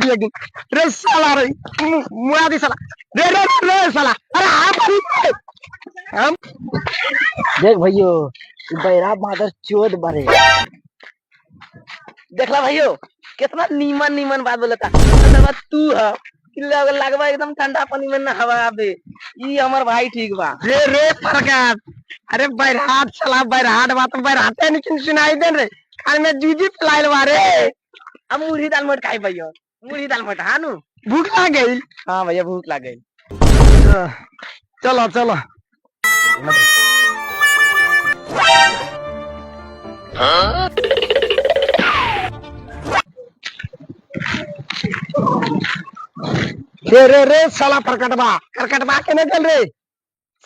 भी एक दिन। रे साला रे मुआ दी साला। रे रे रे साला अरे हम देख भैयो बैरा मादर चोद बारे। देखला भैयो कितना नीमन नीमन बात बोलता। तू है लगवा एकदम ठंडा पानी में नहावा बे। ई हमर भाई ठीक बा। रे रे प्रकाश अरे बैराट साला बैराट बात बैराटे नहीं सुनाई दे रे काल में जूजी पिलाइल बारे। अब मुढ़ी दाल मट खाई भैयो मुढ़ी दाल मट हानु भूख लग गई। हाँ भैया भूख लग गई। चलो चलो रे रे साला करकटबा के नहीं चल रे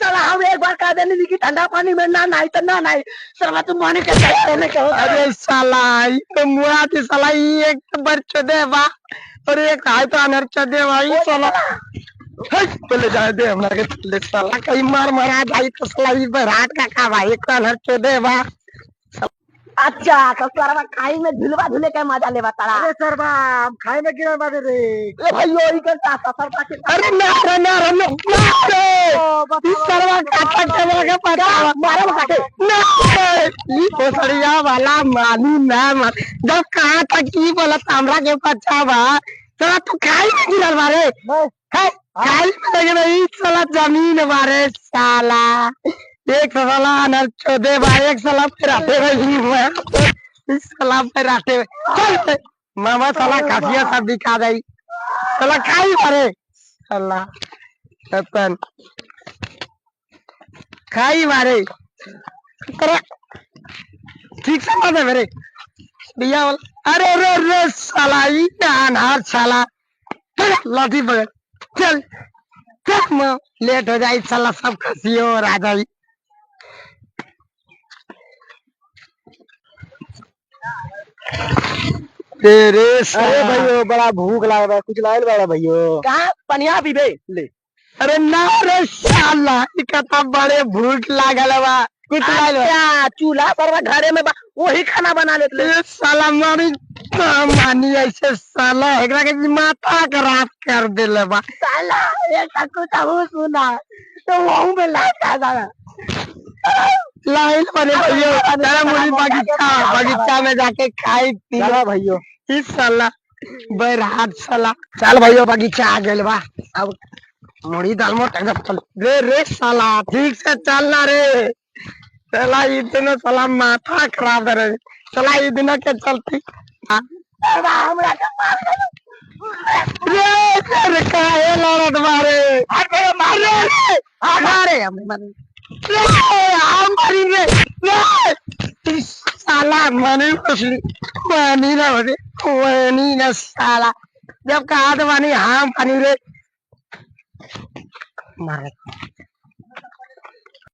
साला हम एक बार कह देने की ठंडा पानी में ना नाई तो ना नाई साला तुम माने के रहने के। अरे साला ये तो मुआ थी साला ये एक बार चोदे बा और एक आए तो अनर चोदे भाई साला पहले जाए दे हमरा के ले साला कहीं मार मारा जाई तो साला ये बैराट का भाई एक अनर चोदे बा। अच्छा तो सरवा खाई में झुलवा झूले के मजा लेवा तारा। अरे सरबा खाई में गिरल बादे रे ए भैयो ई के साथ सरवा के अरे ना रे इस सरवा काटा के लगे पड़ा मारे काटे ना ये पोसड़िया वाला मानी ना मार जब कहा तक की बोला हमरा के पचा बा साला तू खाई में गिरल बारे खाई में लगे नहीं साला जमीन बारे साला एक साला अनर चोदे बा एक साला फिराते रही मैं इस साला फिराते चल मामा साला काफिया सब दिखा दई साला खाई बारे साला अपन खाई बारे ठीक से बात है मेरे भैया अरे रे रे साला ये अनार साला लाठी पकड़ चल चल लेट हो जाए साला सब खसियो और आ जाए। तेरे अरे भैयो बड़ा भूख लगा बा कुछ लाइल बड़ा भैयो कहां पनिया पीबे ले। अरे ना रे साला इकता बड़े भूख लागल बा कुछ लाइल क्या चूल्हा पर घरे में वही खाना बना लेते ये साला मानी मानी ऐसे साला एकरा के माथा खराब कर देले बा साला ये कुछ हो सुना तो वहू में लाता दादा लाइन बने भैयो तेरा मुड़ी बगीचा में जाके खाई पी चलो भैयो इस साला बैराट साला चल भैयो बगीचा आ गेल बा अब मुड़ी दाल मोट एकदम चल रे रे साला ठीक से चलना रे साला इतना साला माथा खराब रे साला इतना के चलती हमरा के मार रे काहे लड़त मारे अरे मारे मारे हम मारी रे साला मने मछली पानी ना होते पानी ना साला जब कहा तो पानी हम पानी रे मारे